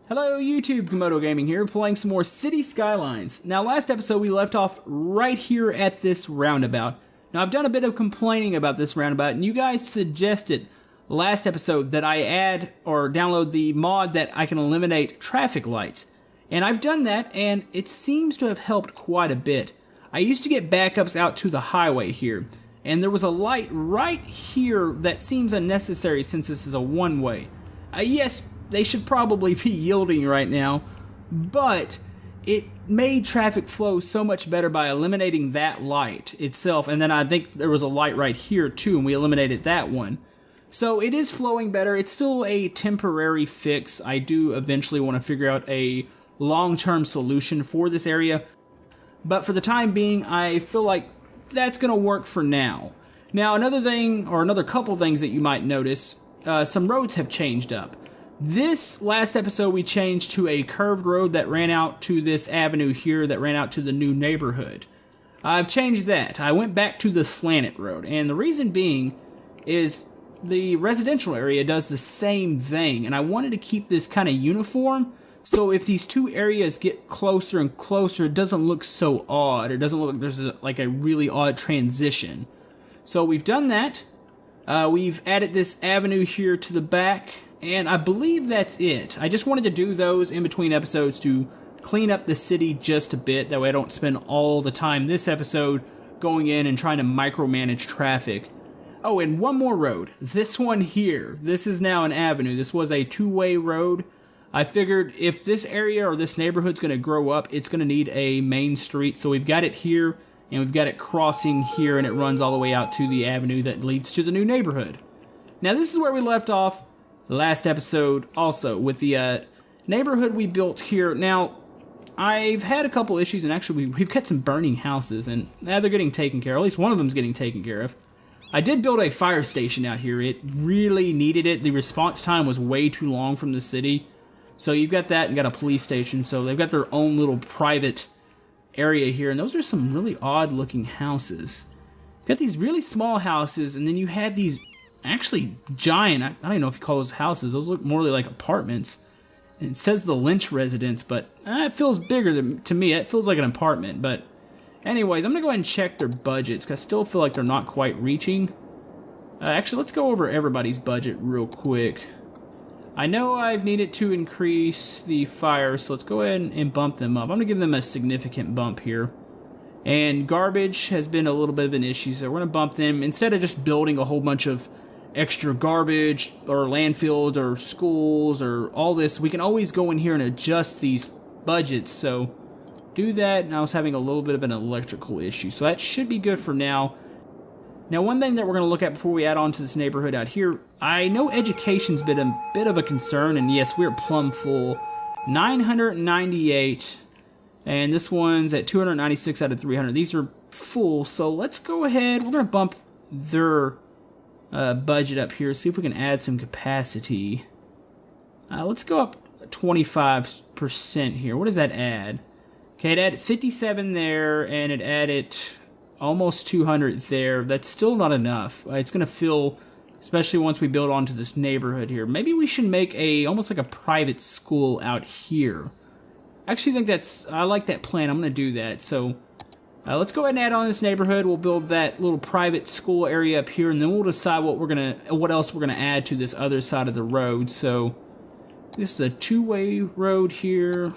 Hello YouTube, Komodo Gaming here, playing some more City Skylines. Now last episode we left off right here at this roundabout. Now I've done a bit of complaining about this roundabout, and you guys suggested last episode that I add or download the mod that I can eliminate traffic lights. And I've done that, and it seems to have helped quite a bit. I used to get backups out to the highway here, and there was a light right here that seems unnecessary since this is a one-way. Yes, they should probably be yielding right now, but it made traffic flow so much better by eliminating that light itself, and then I think there was a light right here too, and we eliminated that one. So it is flowing better. It's still a temporary fix. I do eventually want to figure out a long-term solution for this area, but for the time being, I feel like that's going to work for now. Now, another thing, or another couple things that you might notice, some roads have changed up. This last episode we changed to a curved road that ran out to this avenue here that ran out to the new neighborhood. I've changed that. I went back to the slanted road, and the reason being is the residential area does the same thing, and I wanted to keep this kind of uniform, so if these two areas get closer and closer, it doesn't look so odd. It doesn't look like there's like a really odd transition. So we've done that. We've added this avenue here to the back, and I believe that's it. I just wanted to do those in between episodes to clean up the city just a bit. That way I don't spend all the time this episode going in and trying to micromanage traffic. Oh, and one more road. This one here. This is now an avenue. This was a two-way road. I figured if this area or this neighborhood's going to grow up, it's going to need a main street. So we've got it here, and we've got it crossing here, and it runs all the way out to the avenue that leads to the new neighborhood. Now this is where we left off last episode also, with the neighborhood we built here. Now, I've had a couple issues, and actually we've got some burning houses, and now they're getting taken care of. At least one of them's getting taken care of. I did build a fire station out here. It really needed it. The response time was way too long from the city. So you've got that, and got a police station, so they've got their own little private area here, and those are some really odd looking houses. You've got these really small houses, and then you have these actually giant, I don't even know if you call those houses, those look more like apartments. And it says the Lynch residence, but it feels bigger to me. It feels like an apartment, but anyways, I'm going to go ahead and check their budgets, because I still feel like they're not quite reaching. Actually, let's go over everybody's budget real quick. I know I've needed to increase the fire, so let's go ahead and bump them up. I'm going to give them a significant bump here. And garbage has been a little bit of an issue, so we're going to bump them. Instead of just building a whole bunch of extra garbage or landfills or schools or all this, we can always go in here and adjust these budgets. So do that, and I was having a little bit of an electrical issue, so that should be good for now. Now, one thing that we're going to look at before we add on to this neighborhood out here, I know education's been a bit of a concern, and yes, we're plumb full. 998, and this one's at 296 out of 300. These are full, so let's go ahead. We're going to bump their budget up here, see if we can add some capacity. Let's go up 25% here. What does that add? Okay, it added 57 there, and it added almost 200 there. That's still not enough. It's going to fill, especially once we build onto this neighborhood here. Maybe we should make almost like a private school out here. I actually think I like that plan. I'm going to do that. So let's go ahead and add on this neighborhood. We'll build that little private school area up here, and then we'll decide what else we're gonna add to this other side of the road. So this is a two-way road here.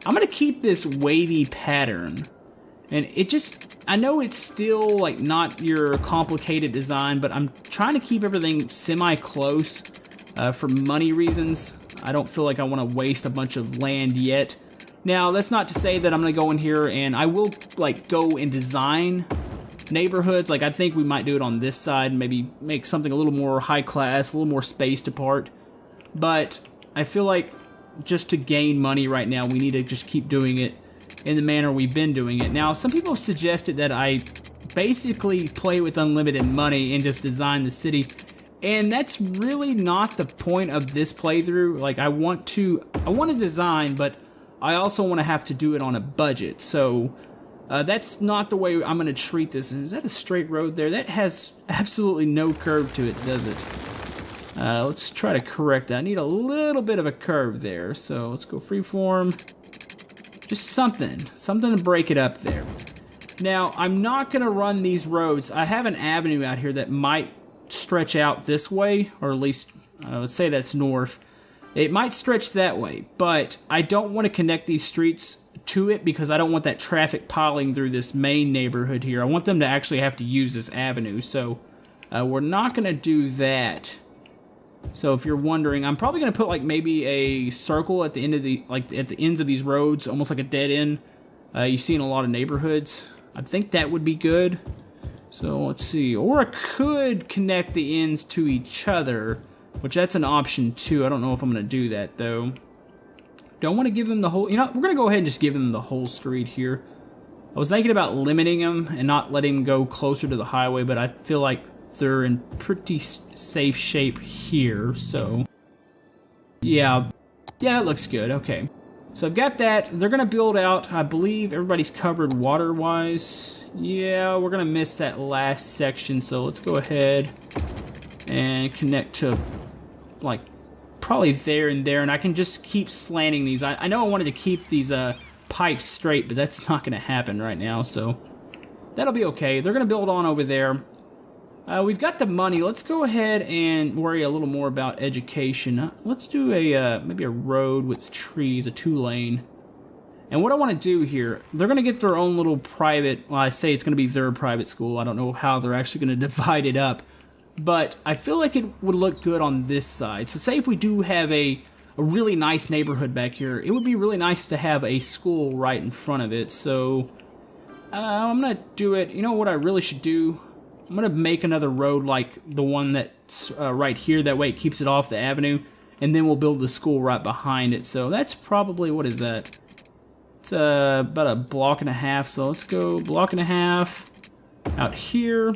I'm gonna keep this wavy pattern, and I know it's still like not your complicated design, but I'm trying to keep everything semi-close for money reasons. I don't feel like I want to waste a bunch of land yet. Now, that's not to say that I'm going to go in here and I will like go and design neighborhoods. Like, I think we might do it on this side, maybe make something a little more high class, a little more spaced apart. But I feel like just to gain money right now, we need to just keep doing it in the manner we've been doing it. Now, some people have suggested that I basically play with unlimited money and just design the city. And that's really not the point of this playthrough. Like, I want to design, but I also want to have to do it on a budget. So that's not the way I'm going to treat this. Is that a straight road there? That has absolutely no curve to it, does it? Let's try to correct that. I need a little bit of a curve there, so let's go freeform. Just something to break it up there. Now, I'm not going to run these roads. I have an avenue out here that might stretch out this way, or at least, let's say that's north. It might stretch that way, but I don't want to connect these streets to it because I don't want that traffic piling through this main neighborhood here. I want them to actually have to use this avenue, so we're not going to do that. So if you're wondering, I'm probably going to put like maybe a circle at the end of the, like at the ends of these roads, almost like a dead end. You see in a lot of neighborhoods. I think that would be good. So let's see, or I could connect the ends to each other, which that's an option too. I don't know if I'm going to do that though. Don't want to give them the whole, you know, we're going to go ahead and just give them the whole street here. I was thinking about limiting them and not letting them go closer to the highway, but I feel like they're in pretty safe shape here, so yeah, that looks good. Okay, so I've got that. They're gonna build out, I believe everybody's covered water wise. Yeah, we're gonna miss that last section, so let's go ahead and connect to like probably there and there, and I can just keep slanting these. I know I wanted to keep these pipes straight, but that's not gonna happen right now, so that'll be okay. They're gonna build on over there. We've got the money. Let's go ahead and worry a little more about education. Let's do a maybe a road with trees, a 2-lane. And what I want to do here, they're going to get their own little private, well, I say it's going to be their private school. I don't know how they're actually going to divide it up. But I feel like it would look good on this side. So say if we do have a really nice neighborhood back here, it would be really nice to have a school right in front of it. So I'm going to do it. You know what I really should do? I'm going to make another road like the one that's right here. That way it keeps it off the avenue. And then we'll build the school right behind it. So that's probably, what is that? It's about a block and a half. So let's go block and a half out here.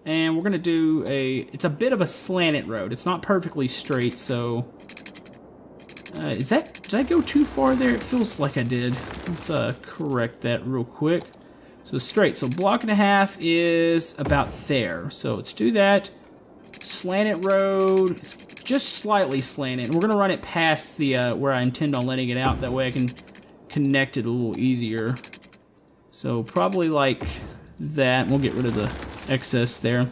And we're going to do it's a bit of a slanted road. It's not perfectly straight. So did I go too far there? It feels like I did. Let's correct that real quick. So straight, so block and a half is about there. So let's do that. Slanted road, it's just slightly slanted. And we're gonna run it past the where I intend on letting it out. That way I can connect it a little easier. So probably like that. We'll get rid of the excess there.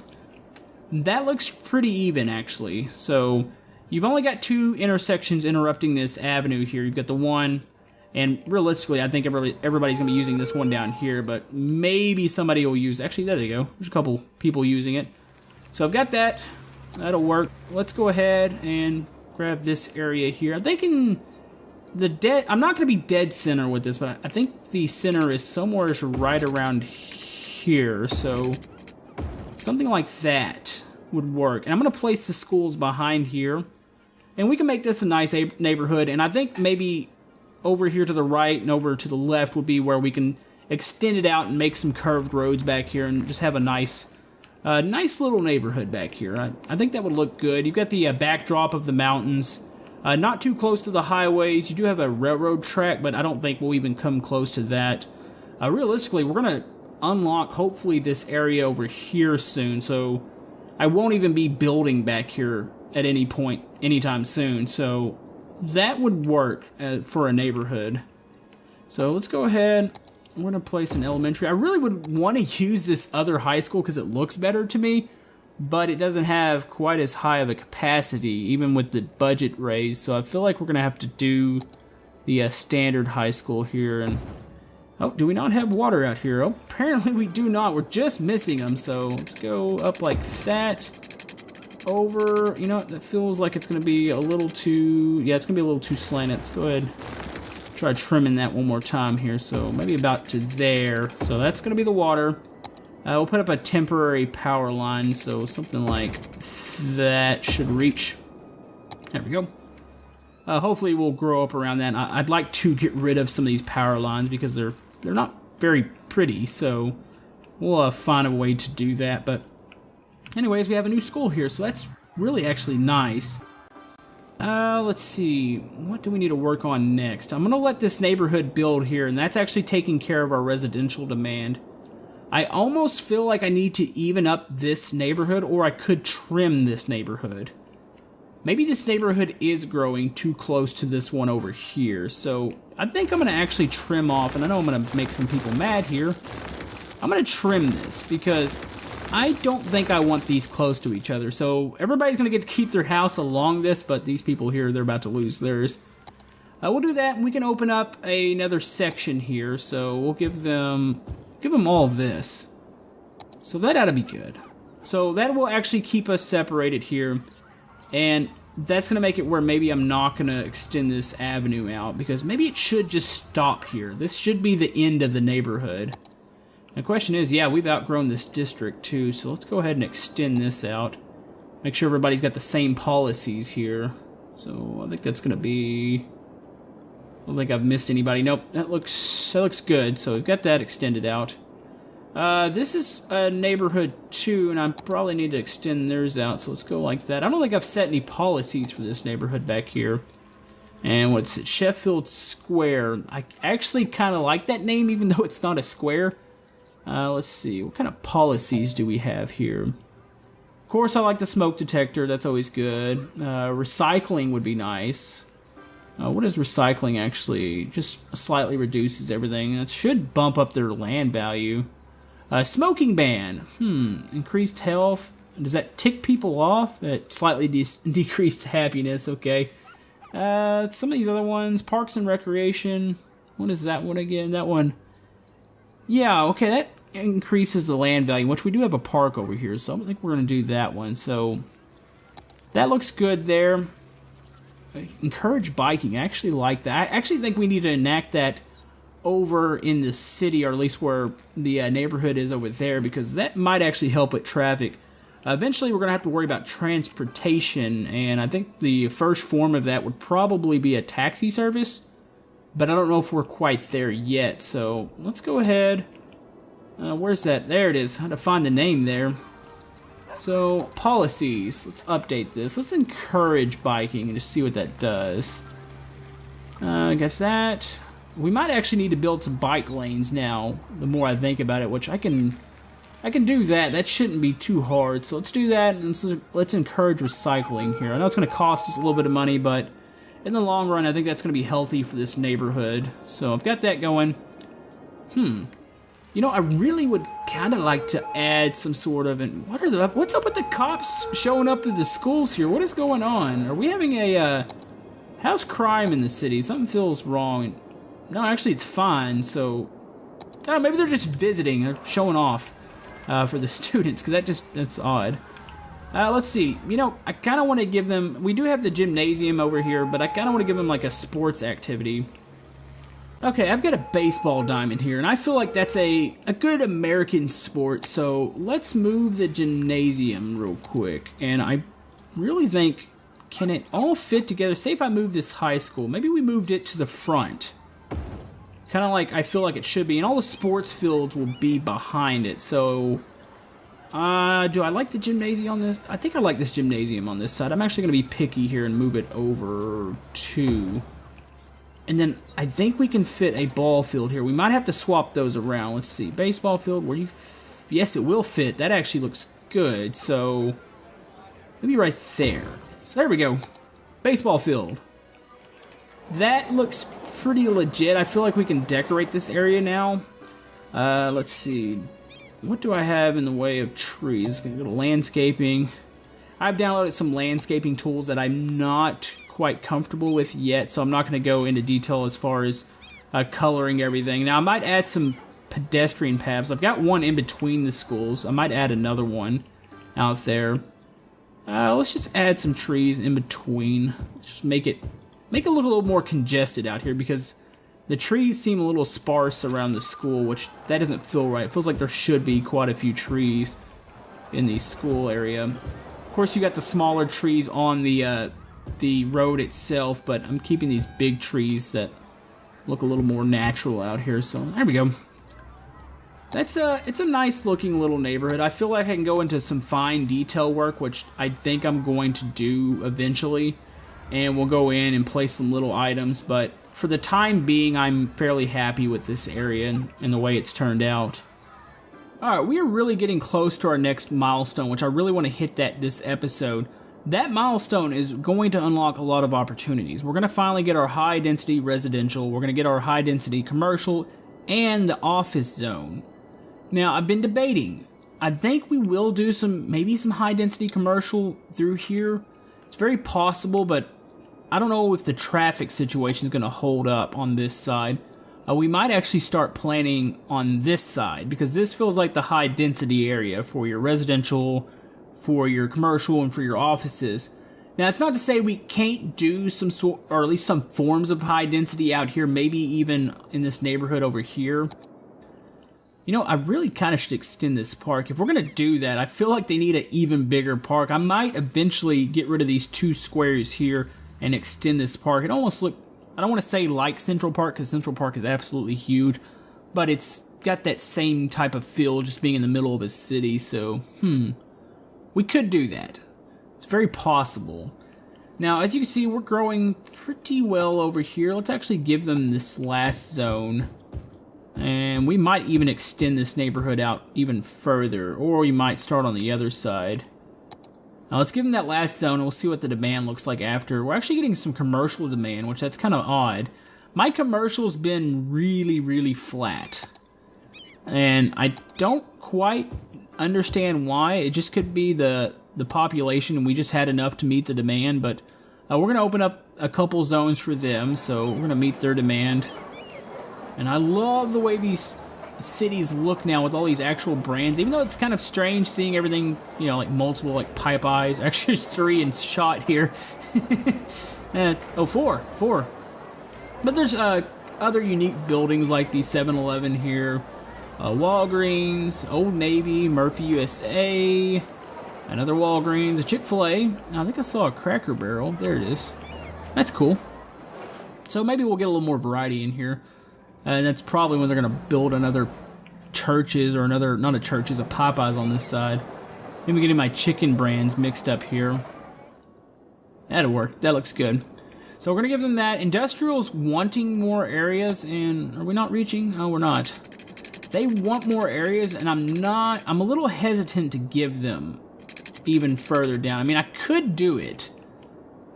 That looks pretty even actually. So you've only got 2 intersections interrupting this avenue here. You've got the one. And realistically, I think everybody's going to be using this one down here, but maybe somebody will use... Actually, there you go. There's a couple people using it. So I've got that. That'll work. Let's go ahead and grab this area here. I'm thinking I'm not going to be dead center with this, but I think the center is somewhere right around here. So something like that would work. And I'm going to place the schools behind here. And we can make this a nice neighborhood. And I think maybe... over here to the right and over to the left would be where we can extend it out and make some curved roads back here and just have a nice little neighborhood back here. I think that would look good. You've got the backdrop of the mountains, not too close to the highways. You do have a railroad track, but I don't think we'll even come close to that. Realistically, we're going to unlock, hopefully, this area over here soon, so I won't even be building back here at any point anytime soon, so... that would work for a neighborhood. So let's go ahead. I'm going to place an elementary. I really would want to use this other high school because it looks better to me, but it doesn't have quite as high of a capacity, even with the budget raise. So I feel like we're going to have to do the standard high school here. And oh, do we not have water out here? Oh, apparently we do not. We're just missing them. So let's go up like that. Over, you know, that feels like it's going to be a little too, yeah, it's going to be a little too slanted. Let's go ahead, try trimming that one more time here. So maybe about to there. So that's going to be the water. We'll put up a temporary power line, so something like that should reach. There we go. Hopefully we'll grow up around that. I'd like to get rid of some of these power lines because they're not very pretty, so we'll find a way to do that. But anyways, we have a new school here, so that's really actually nice. Let's see, what do we need to work on next? I'm going to let this neighborhood build here, and that's actually taking care of our residential demand. I almost feel like I need to even up this neighborhood, or I could trim this neighborhood. maybe this neighborhood is growing too close to this one over here. So I think I'm going to actually trim off, and I know I'm going to make some people mad here. I'm going to trim this because I don't think I want these close to each other. So everybody's going to get to keep their house along this, but these people here, they're about to lose theirs. We'll do that, and we can open up another section here. So we'll give them all of this. So that ought to be good. So that will actually keep us separated here, and that's going to make it where maybe I'm not going to extend this avenue out, because maybe it should just stop here. This should be the end of the neighborhood. The question is, yeah, we've outgrown this district too, so let's go ahead and extend this out. Make sure everybody's got the same policies here. So I think that's going to be... I don't think I've missed anybody. Nope, that looks good. So we've got that extended out. This is a neighborhood too, and I probably need to extend theirs out, so let's go like that. I don't think I've set any policies for this neighborhood back here. And what's it? Sheffield Square. I actually kind of like that name, even though it's not a square. Let's see, what kind of policies do we have here? Of course, I like the smoke detector. That's always good. Recycling would be nice. What is recycling actually? Just slightly reduces everything. That should bump up their land value. Smoking ban. Increased health. Does that tick people off? Slightly decreased happiness. Okay. Some of these other ones. Parks and recreation. What is that one again? That one. Yeah, okay, that increases the land value, which we do have a park over here, so I think we're going to do that one. So that looks good there. Encourage biking. I actually like that. I actually think we need to enact that over in the city, or at least where the neighborhood is over there, because that might actually help with traffic. Eventually, we're going to have to worry about transportation, and I think the first form of that would probably be a taxi service, but I don't know if we're quite there yet, so let's go ahead. Where's that? There it is. I had to find the name there. So, policies. Let's update this. Let's encourage biking and just see what that does. I guess that. We might actually need to build some bike lanes now, the more I think about it, which I can do that. That shouldn't be too hard. So let's do that, and let's encourage recycling here. I know it's going to cost us a little bit of money, but in the long run, I think that's going to be healthy for this neighborhood. So I've got that going. You know, I really would kind of like to add some sort of... what's up with the cops showing up at the schools here? What is going on? Are we having a... how's crime in the city? Something feels wrong. No, actually, it's fine, so... maybe they're just visiting or showing off for the students, because that's odd. Let's see. You know, I kind of want to give them... We do have the gymnasium over here, but I kind of want to give them, like, a sports activity. Okay, I've got a baseball diamond here, and I feel like that's a good American sport, so let's move the gymnasium real quick. And I really think, can it all fit together? Say if I move this high school, maybe we moved it to the front. Kind of like I feel like it should be, and all the sports fields will be behind it, so... do I like the gymnasium on this? I think I like this gymnasium on this side. I'm actually going to be picky here and move it over to... And then I think we can fit a ball field here. We might have to swap those around. Let's see. Baseball field, where you... Yes, it will fit. That actually looks good. So, maybe right there. So there we go. Baseball field. That looks pretty legit. I feel like we can decorate this area now. Let's see. What do I have in the way of trees? Gonna go to landscaping. I've downloaded some landscaping tools that I'm not quite comfortable with yet, so I'm not going to go into detail as far as coloring everything. Now, I might add some pedestrian paths. I've got one in between the schools. I might add another one out there. Let's just add some trees in between. Just make it look a little more congested out here, because the trees seem a little sparse around the school, which that doesn't feel right. It feels like there should be quite a few trees in the school area. Of course, you got the smaller trees on the road itself, but I'm keeping these big trees that look a little more natural out here. So there we go. It's a nice looking little neighborhood. I feel like I can go into some fine detail work, which I think I'm going to do eventually, and we'll go in and place some little items, but for the time being, I'm fairly happy with this area and the way it's turned out. Alright, we are really getting close to our next milestone, which I really want to hit this episode. that milestone is going to unlock a lot of opportunities. We're going to finally get our high density residential, we're going to get our high density commercial, and the office zone. Now, I've been debating. I think we will do maybe some high density commercial through here. It's very possible, but I don't know if the traffic situation is going to hold up on this side. We might actually start planning on this side, because this feels like the high density area for your residential, for your commercial, and for your offices. Now, it's not to say we can't do some sort, or at least some forms of high density out here, maybe even in this neighborhood over here. You know, I really kind of should extend this park. If we're going to do that, I feel like they need an even bigger park. I might eventually get rid of these 2 squares here and extend this park. It almost look, I don't want to say like Central Park, because Central Park is absolutely huge, but it's got that same type of feel just being in the middle of a city, so, we could do that. It's very possible. Now, as you can see, we're growing pretty well over here. Let's actually give them this last zone. And we might even extend this neighborhood out even further, or we might start on the other side. Now let's give them that last zone, and we'll see what the demand looks like after. We're actually getting some commercial demand, which that's kind of odd. My commercial's been really, really flat. And I don't quite understand why. It just could be the population, and we just had enough to meet the demand, but we're going to open up a couple zones for them, so we're going to meet their demand. And I love the way these cities look now with all these actual brands, even though it's kind of strange seeing everything, you know, like multiple like pipe eyes. Actually, there's 3 in shot here. It's, oh, 4. But there's other unique buildings like the 7-Eleven here, Walgreens, Old Navy, Murphy USA, another Walgreens, a Chick-fil-A. I think I saw a Cracker Barrel. There it is. That's cool. So maybe we'll get a little more variety in here. And that's probably when they're going to build another Churches or another, not a Churches, a Popeyes on this side. Maybe getting my chicken brands mixed up here. That'll work. That looks good. So we're going to give them that. Industrial's wanting more areas, and are we not reaching? Oh, we're not. They want more areas, and I'm a little hesitant to give them even further down. I mean, I could do it.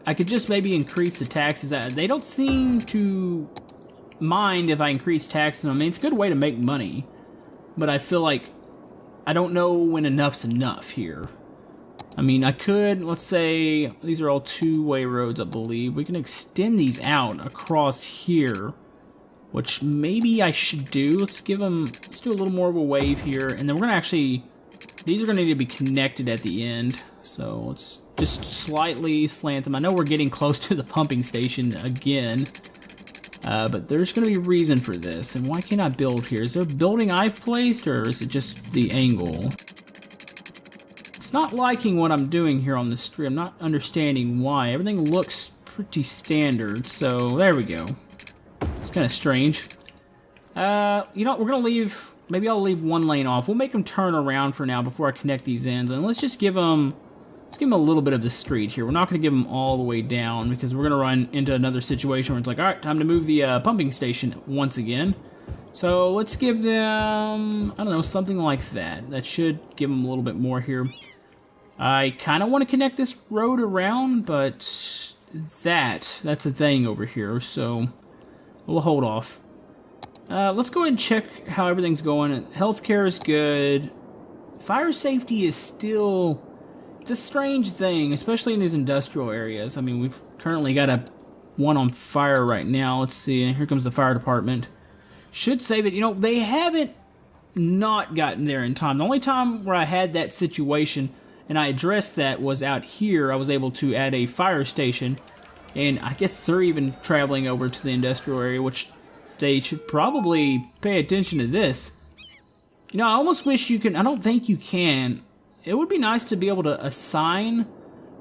I could just maybe increase the taxes. They don't seem to mind if I increase taxes. I mean, it's a good way to make money, but I feel like I don't know when enough's enough here. I mean, I could, let's say, these are all 2-way roads, I believe. We can extend these out across here, which maybe I should do. Let's do a little more of a wave here, and then we're gonna actually, these are gonna need to be connected at the end. So let's just slightly slant them. I know we're getting close to the pumping station again. But there's going to be a reason for this. And why can't I build here? Is there a building I've placed, or is it just the angle? It's not liking what I'm doing here on the street. I'm not understanding why. Everything looks pretty standard, so there we go. It's kind of strange. You know what, we're going to leave, maybe I'll leave 1 lane off. We'll make them turn around for now before I connect these ends, and let's just give them, a little bit of the street here. We're not going to give them all the way down, because we're going to run into another situation where it's like, alright, time to move the pumping station once again. So let's give them, I don't know, something like that. That should give them a little bit more here. I kind of want to connect this road around, but that's a thing over here, so we'll hold off. Let's go ahead and check how everything's going. Healthcare is good. Fire safety is still, it's a strange thing, especially in these industrial areas. I mean, we've currently got one on fire right now. Let's see, here comes the fire department. Should save it. You know, they haven't not gotten there in time. The only time where I had that situation and I addressed that was out here. I was able to add a fire station, and I guess they're even traveling over to the industrial area, which they should probably pay attention to this. You know, I almost wish you can, I don't think you can. It would be nice to be able to assign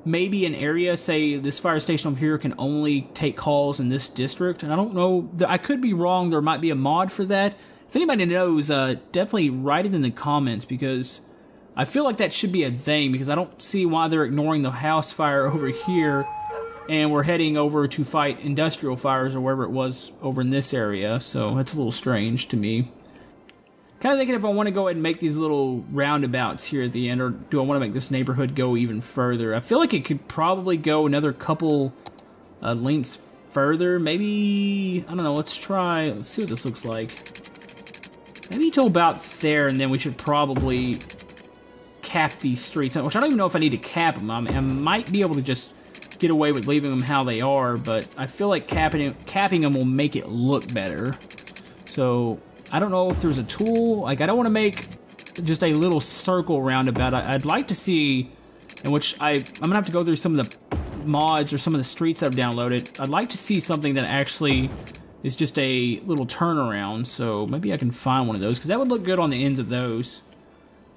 maybe an area, say this fire station over here can only take calls in this district, and I don't know, I could be wrong, there might be a mod for that. If anybody knows, definitely write it in the comments, because I feel like that should be a thing, because I don't see why they're ignoring the house fire over here, and we're heading over to fight industrial fires or wherever it was over in this area, so that's a little strange to me. Kind of thinking if I want to go ahead and make these little roundabouts here at the end, or do I want to make this neighborhood go even further? I feel like it could probably go another couple lengths further. Maybe, I don't know, let's see what this looks like. Maybe till about there, and then we should probably cap these streets, which I don't even know if I need to cap them. I might be able to just get away with leaving them how they are, but I feel like capping them will make it look better. So I don't know if there's a tool. Like, I don't want to make just a little circle roundabout. I'd like to see, in which I'm gonna have to go through some of the mods or some of the streets I've downloaded. I'd like to see something that actually is just a little turnaround. So maybe I can find one of those, because that would look good on the ends of those.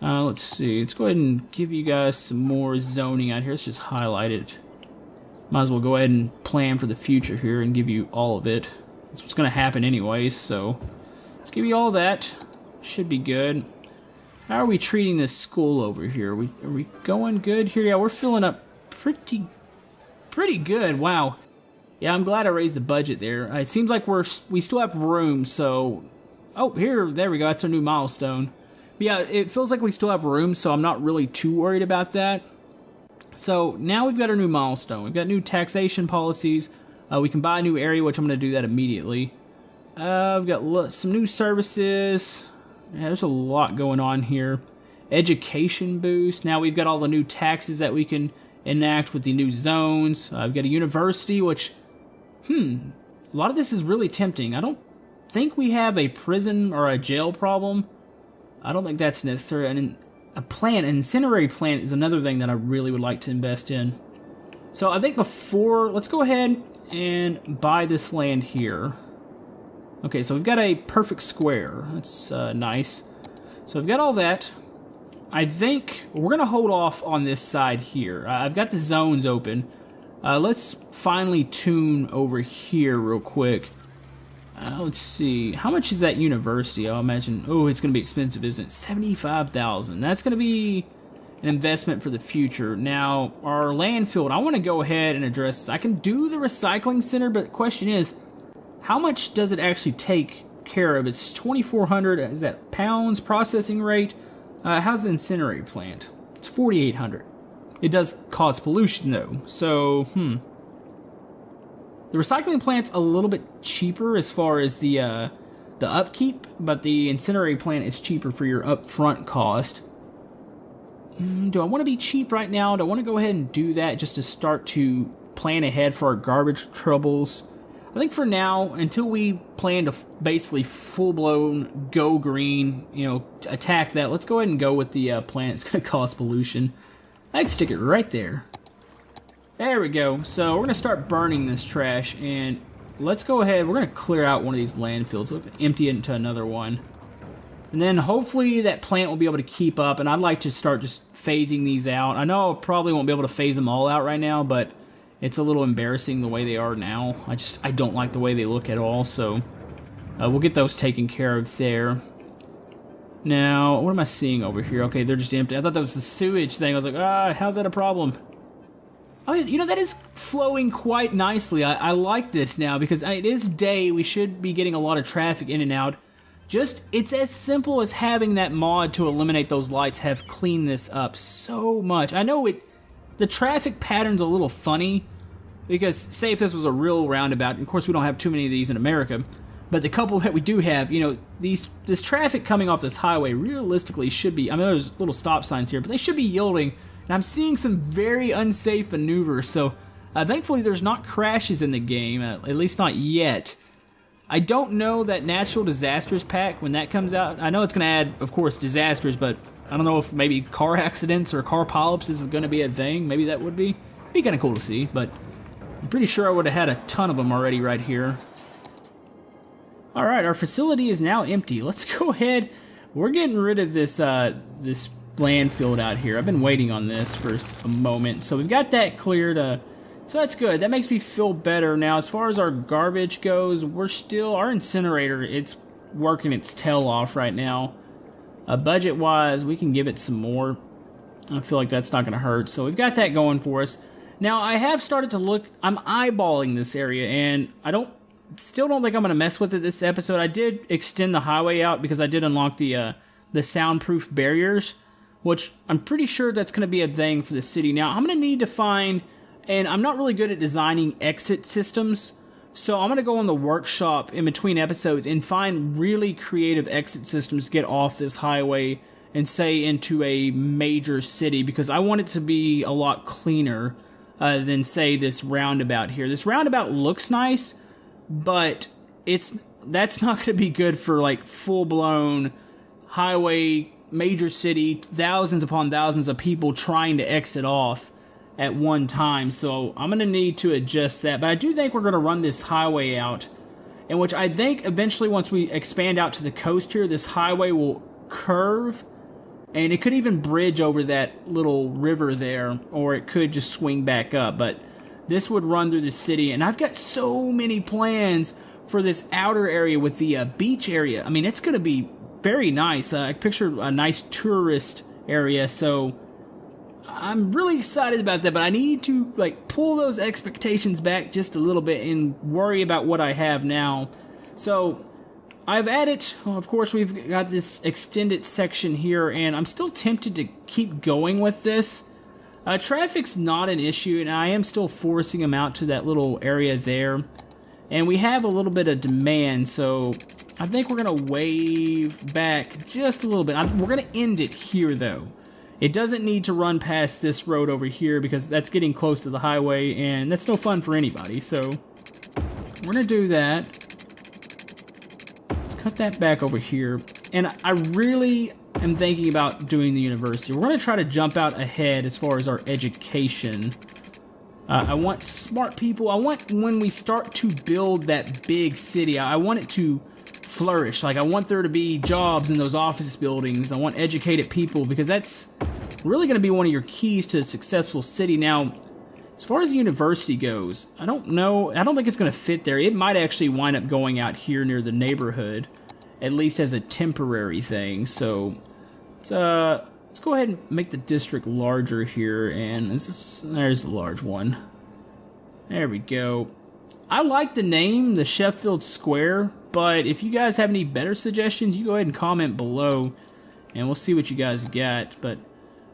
Let's see. Let's go ahead and give you guys some more zoning out here. Let's just highlight it. Might as well go ahead and plan for the future here and give you all of it. That's what's going to happen anyways, so let's give you all that. Should be good. How are we treating this school over here? Are we going good here? Yeah, we're filling up pretty good. Wow. Yeah, I'm glad I raised the budget there. It seems like we still have room, so... Oh, there we go. That's our new milestone. But yeah, it feels like we still have room, so I'm not really too worried about that. So now we've got our new milestone. We've got new taxation policies. We can buy a new area, which I'm going to do that immediately. I've got some new services. Yeah, there's a lot going on here. Education boost. Now we've got all the new taxes that we can enact with the new zones. I've got a university, which, a lot of this is really tempting. I don't think we have a prison or a jail problem. I don't think that's necessary. And an incendiary plant is another thing that I really would like to invest in. So I think let's go ahead and buy this land here. Okay, so we've got a perfect square. That's nice. So we've got all that. I think we're going to hold off on this side here. I've got the zones open. Let's finally tune over here real quick. Let's see. How much is that university? I'll imagine. Oh, it's going to be expensive, isn't it? $75,000. That's going to be an investment for the future. Now, our landfill, I want to go ahead and address this. I can do the recycling center, but the question is, how much does it actually take care of? It's 2,400. Is that pounds processing rate? How's the incendiary plant? It's 4,800. It does cause pollution, though. So, The recycling plant's a little bit cheaper as far as the upkeep, but the incendiary plant is cheaper for your upfront cost. Do I want to be cheap right now? Do I want to go ahead and do that just to start to plan ahead for our garbage troubles? I think for now, until we plan to basically full-blown go green, attack that, let's go ahead and go with the plant. It's going to cause pollution. I can stick it right there. There we go. So we're going to start burning this trash, and let's go ahead. We're going to clear out one of these landfills. Let's empty it into another one. And then hopefully that plant will be able to keep up, and I'd like to start just phasing these out. I know I probably won't be able to phase them all out right now, but it's a little embarrassing the way they are now. I don't like the way they look at all, so we'll get those taken care of there. Now, what am I seeing over here? Okay, they're just empty. I thought that was the sewage thing. I was like, how's that a problem? Oh, that is flowing quite nicely. I like this now because it is day. We should be getting a lot of traffic in and out. It's as simple as having that mod to eliminate those lights have cleaned this up so much. I know the traffic pattern's a little funny because, say if this was a real roundabout, of course we don't have too many of these in America, but the couple that we do have, this traffic coming off this highway realistically should be, there's little stop signs here, but they should be yielding. And I'm seeing some very unsafe maneuvers, so thankfully there's not crashes in the game, at least not yet. I don't know that Natural Disasters pack, when that comes out, I know it's going to add, of course, disasters, but I don't know if maybe car accidents or car polyps is going to be a thing. Maybe that would be. Be kind of cool to see, but I'm pretty sure I would have had a ton of them already right here. Alright, our facility is now empty. Let's go ahead. We're getting rid of this landfill out here. I've been waiting on this for a moment. So we've got that cleared. So that's good. That makes me feel better. Now, as far as our garbage goes, our incinerator, it's working its tail off right now. Budget-wise, we can give it some more. I feel like that's not going to hurt. So we've got that going for us. Now, I have started to look, I'm eyeballing this area, and I don't still don't think I'm going to mess with it this episode. I did extend the highway out because I did unlock the soundproof barriers, which I'm pretty sure that's going to be a thing for the city. Now, I'm going to need to find, and I'm not really good at designing exit systems, so I'm going to go in the workshop in between episodes and find really creative exit systems to get off this highway and say into a major city, because I want it to be a lot cleaner than, say, this roundabout here. This roundabout looks nice, but that's not going to be good for like full-blown highway, major city, thousands upon thousands of people trying to exit off at one time. So I'm going to need to adjust that. But I do think we're going to run this highway out, in which I think eventually once we expand out to the coast here, this highway will curve, and it could even bridge over that little river there, or it could just swing back up. But this would run through the city, and I've got so many plans for this outer area with the beach area. I mean, it's going to be very nice. I picture a nice tourist area, so I'm really excited about that, but I need to like pull those expectations back just a little bit and worry about what I have now. So I've added, well, of course, we've got this extended section here, and I'm still tempted to keep going with this. Traffic's not an issue, and I am still forcing them out to that little area there. And we have a little bit of demand, so I think we're going to wave back just a little bit. We're going to end it here, though. It doesn't need to run past this road over here because that's getting close to the highway, and that's no fun for anybody. So we're going to do that. Let's cut that back over here. And I really am thinking about doing the university. We're going to try to jump out ahead as far as our education. I want smart people. I want, when we start to build that big city, I want it to flourish. Like, I want there to be jobs in those office buildings. I want educated people, because that's really going to be one of your keys to a successful city. Now, as far as the university goes, I don't know. I don't think it's going to fit there. It might actually wind up going out here near the neighborhood, at least as a temporary thing. So let's go ahead and make the district larger here, and there's the large one. There we go. I like the name, the Sheffield Square, but if you guys have any better suggestions, you go ahead and comment below, and we'll see what you guys got. But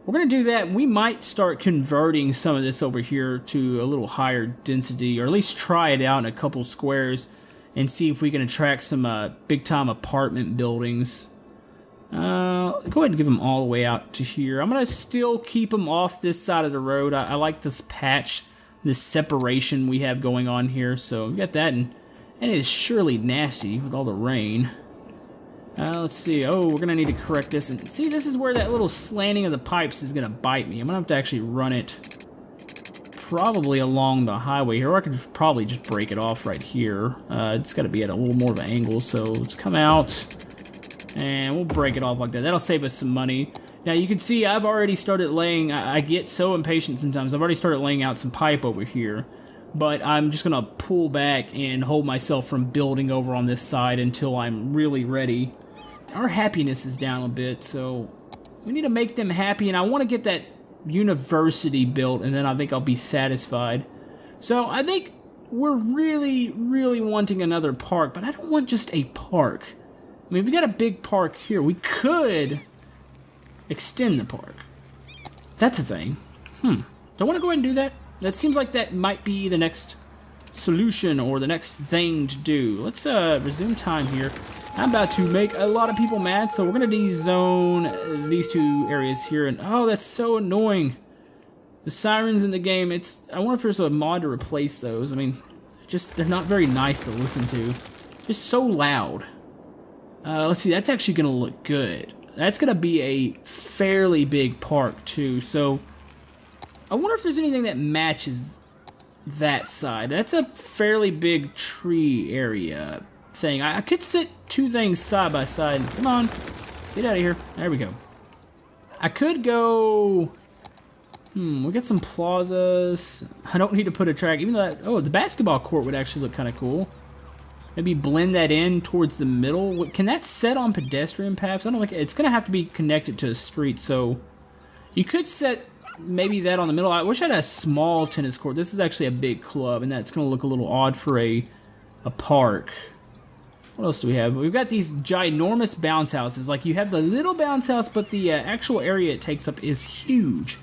we're going to do that. We might start converting some of this over here to a little higher density, or at least try it out in a couple squares and see if we can attract some big-time apartment buildings. Go ahead and give them all the way out to here. I'm going to still keep them off this side of the road. I like this patch, this separation we have going on here. So we got that, and it is surely nasty with all the rain. Let's see. Oh, we're going to need to correct this. And see, this is where that little slanting of the pipes is going to bite me. I'm going to have to actually run it probably along the highway here, or I could probably just break it off right here. It's got to be at a little more of an angle, so let's come out, and we'll break it off like that. That'll save us some money. Now, you can see I've already started laying, I get so impatient sometimes, I've already started laying out some pipe over here, but I'm just going to pull back and hold myself from building over on this side until I'm really ready. Our happiness is down a bit, so we need to make them happy, and I want to get that university built, and then I think I'll be satisfied. So I think we're really, really wanting another park, but I don't want just a park. I mean, we got a big park here. We could extend the park. That's a thing. Don't want to go ahead and do that? That seems like that might be the next solution or the next thing to do. Let's resume time here. I'm about to make a lot of people mad, so we're going to de-zone these two areas here. And oh, that's so annoying. The sirens in the game, I wonder if there's a mod to replace those. I mean, they're not very nice to listen to. Just so loud. Let's see, that's actually going to look good. That's going to be a fairly big park, too. So, I wonder if there's anything that matches that side. That's a fairly big tree area thing. I could sit two things side by side. Come on, get out of here. There we go. I could go... we got some plazas. I don't need to put a track. Even though oh, the basketball court would actually look kind of cool. Maybe blend that in towards the middle. Can that set on pedestrian paths? I don't think it's going to have to be connected to a street, so you could set maybe that on the middle. I wish I had a small tennis court. This is actually a big club, and that's going to look a little odd for a a park. What else do we have? We've got these ginormous bounce houses. Like, you have the little bounce house, but the actual area it takes up is huge,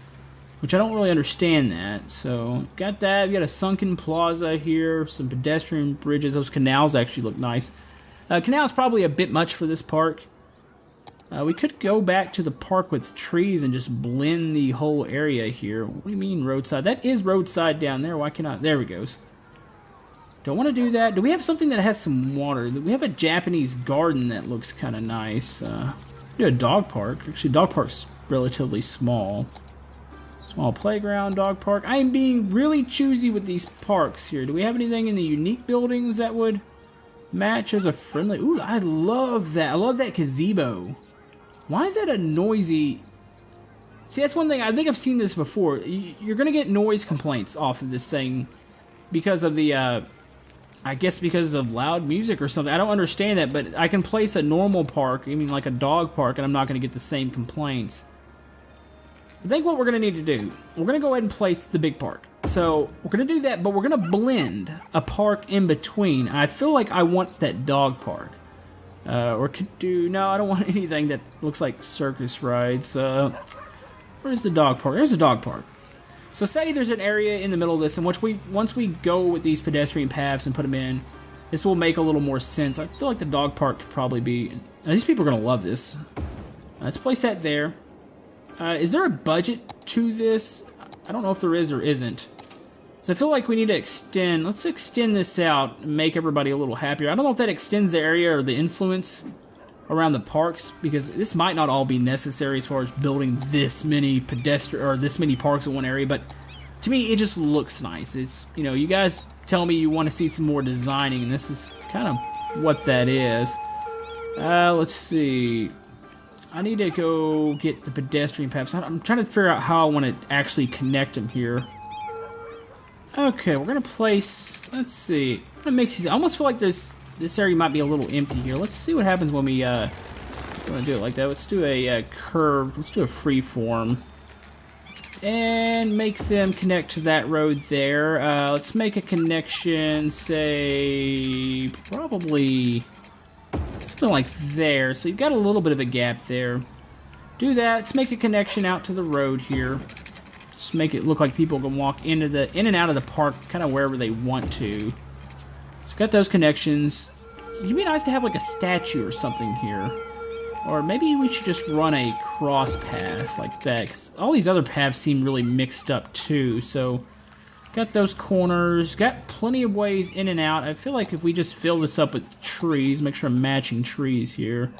which I don't really understand that. So, got that. We got a sunken plaza here, some pedestrian bridges. Those canals actually look nice. Canal's probably a bit much for this park. We could go back to the park with trees and just blend the whole area here. What do you mean roadside? That is roadside down there. Why cannot? There we go. Don't want to do that. Do we have something that has some water? We have a Japanese garden that looks kind of nice. Do a dog park. Actually, dog park's relatively small. Small playground, dog park. I am being really choosy with these parks here. Do we have anything in the unique buildings that would match as a friendly? Ooh, I love that. I love that gazebo. Why is that a noisy... See, that's one thing. I think I've seen this before. You're going to get noise complaints off of this thing because of the... I guess because of loud music or something. I don't understand that, but I can place a normal park, I mean like a dog park, and I'm not going to get the same complaints. I think what we're going to need to do, we're going to go ahead and place the big park. So we're going to do that, but we're going to blend a park in between. I feel like I want that dog park. Or could do, no, I don't want anything that looks like circus rides. Where's the dog park? There's the dog park. So say there's an area in the middle of this, and once we go with these pedestrian paths and put them in, this will make a little more sense. I feel like the dog park could probably be... Now, these people are going to love this. Let's place that there. Is there a budget to this? I don't know if there is or isn't. So I feel like we need to extend... Let's extend this out and make everybody a little happier. I don't know if that extends the area or the influence around the parks, because this might not all be necessary as far as building this many this many parks in one area, but to me it just looks nice. It's, you know, you guys tell me you want to see some more designing, and this is kind of what that is. Let's see. I need to go get the pedestrian paths. I'm trying to figure out how I want to actually connect them here. Okay, we're gonna place, let's see. I'm gonna mix these. I almost feel like this area might be a little empty here. Let's see what happens when we want to do it like that. Let's do a curve. Let's do a free form. And make them connect to that road there. Let's make a connection, say, probably something like there. So you've got a little bit of a gap there. Do that. Let's make a connection out to the road here. Just make it look like people can walk in and out of the park kind of wherever they want to. Got those connections. It'd be nice to have like a statue or something here. Or maybe we should just run a cross path like that, because all these other paths seem really mixed up too. So, got those corners, got plenty of ways in and out. I feel like if we just fill this up with trees, make sure I'm matching trees here.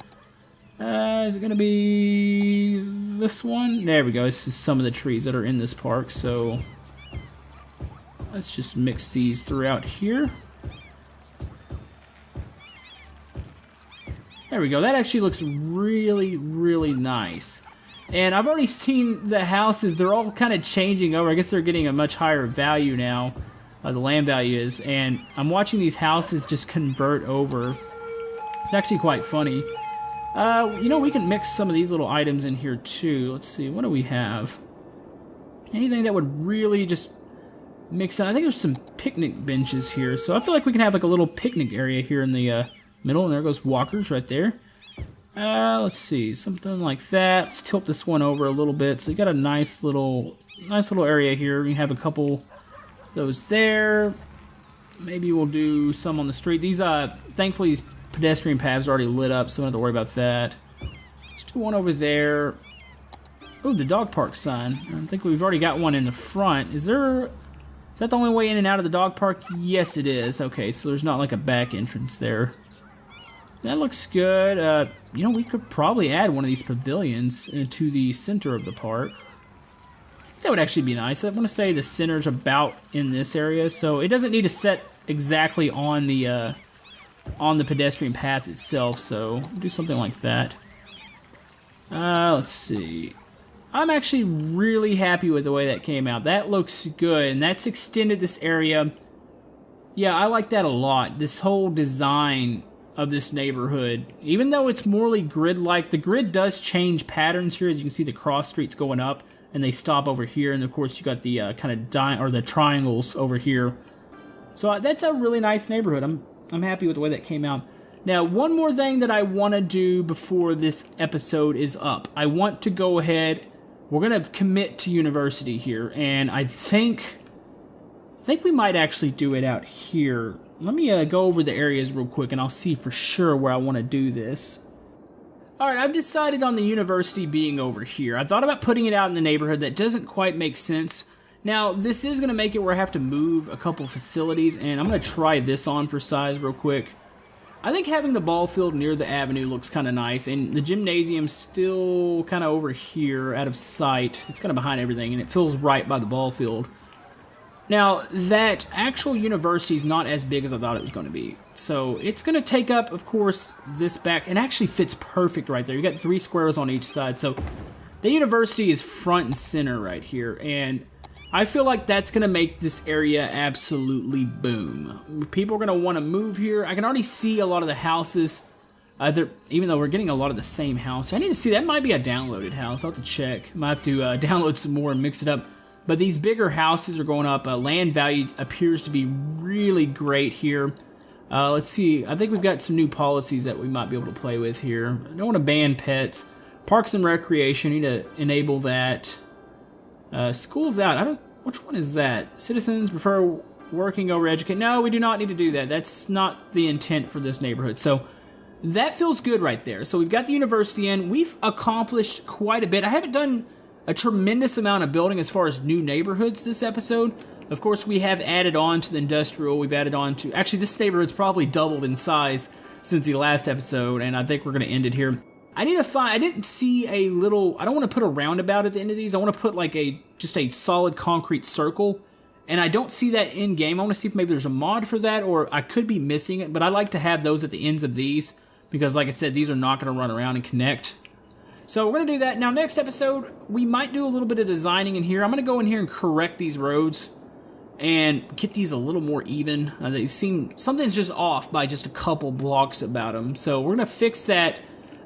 Is it going to be this one? There we go. This is some of the trees that are in this park. So, let's just mix these throughout here. There we go. That actually looks really, really nice. And I've already seen the houses. They're all kind of changing over. I guess they're getting a much higher value now. The land value is. And I'm watching these houses just convert over. It's actually quite funny. You know, we can mix some of these little items in here too. Let's see. What do we have? Anything that would really just mix in? I think there's some picnic benches here. So I feel like we can have like a little picnic area here in the... middle, and there goes walkers right there. Let's see, something like that. Let's tilt this one over a little bit. So you got a nice little area here. You have a couple of those there. Maybe we'll do some on the street. These, thankfully, these pedestrian paths are already lit up, so I don't have to worry about that. Let's do one over there. Oh, the dog park sign. I think we've already got one in the front. Is that the only way in and out of the dog park? Yes, it is. Okay, so there's not like a back entrance there. That looks good. You know, we could probably add one of these pavilions into the center of the park. That would actually be nice. I want to say the center's about in this area, so it doesn't need to set exactly on the pedestrian path itself, so do something like that. Let's see. I'm actually really happy with the way that came out. That looks good, and that's extended this area. Yeah, I like that a lot. This whole design of this neighborhood, even though it's morely grid-like, the grid does change patterns here. As you can see, the cross streets going up, and they stop over here, and of course you got the kind of the triangles over here. So that's a really nice neighborhood. I'm I'm happy with the way that came out. Now, one more thing that I want to do before this episode is up. I want to go ahead. We're going to commit to university here, and I think we might actually do it out here. Let me go over the areas real quick, and I'll see for sure where I want to do this. Alright, I've decided on the university being over here. I thought about putting it out in the neighborhood. That doesn't quite make sense. Now, this is going to make it where I have to move a couple facilities, and I'm going to try this on for size real quick. I think having the ball field near the avenue looks kind of nice, and the gymnasium's still kind of over here, out of sight. It's kind of behind everything, and it feels right by the ball field. Now, that actual university is not as big as I thought it was going to be. So, it's going to take up, of course, this back. It actually fits perfect right there. You got 3 squares on each side. So, the university is front and center right here. And I feel like that's going to make this area absolutely boom. People are going to want to move here. I can already see a lot of the houses. Even though we're getting a lot of the same house. I need to see. That might be a downloaded house. I'll have to check. Might have to download some more and mix it up. But these bigger houses are going up. Land value appears to be really great here. Let's see. I think we've got some new policies that we might be able to play with here. I don't want to ban pets. Parks and Recreation, need to enable that. Schools out. Which one is that? Citizens prefer working over educating. No, we do not need to do that. That's not the intent for this neighborhood. So that feels good right there. So we've got the university in. We've accomplished quite a bit. I haven't done a tremendous amount of building as far as new neighborhoods this episode. Of course, we have added on to the industrial. We've added on to... Actually, this neighborhood's probably doubled in size since the last episode, and I think we're going to end it here. I need to find... I didn't see a little... I don't want to put a roundabout at the end of these. I want to put like just a solid concrete circle, and I don't see that in-game. I want to see if maybe there's a mod for that, or I could be missing it, but I like to have those at the ends of these, because like I said, these are not going to run around and connect. So we're going to do that. Now, next episode, we might do a little bit of designing in here. I'm going to go in here and correct these roads and get these a little more even. They seem... Something's just off by just a couple blocks about them. So we're going to fix that.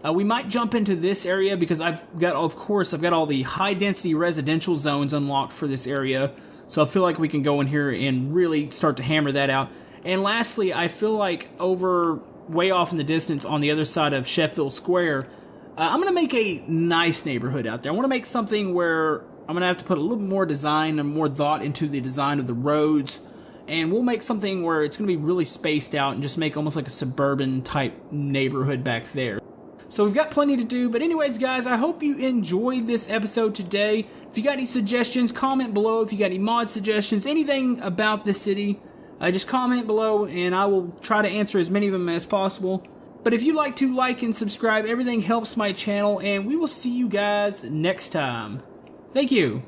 We might jump into this area because I've got all the high-density residential zones unlocked for this area. So I feel like we can go in here and really start to hammer that out. And lastly, I feel like way off in the distance on the other side of Sheffield Square... I'm going to make a nice neighborhood out there. I want to make something where I'm going to have to put a little more design and more thought into the design of the roads. And we'll make something where it's going to be really spaced out and just make almost like a suburban type neighborhood back there. So we've got plenty to do. But anyways, guys, I hope you enjoyed this episode today. If you got any suggestions, comment below. If you got any mod suggestions, anything about the city, just comment below and I will try to answer as many of them as possible. But if you'd like to like and subscribe, everything helps my channel, and we will see you guys next time. Thank you.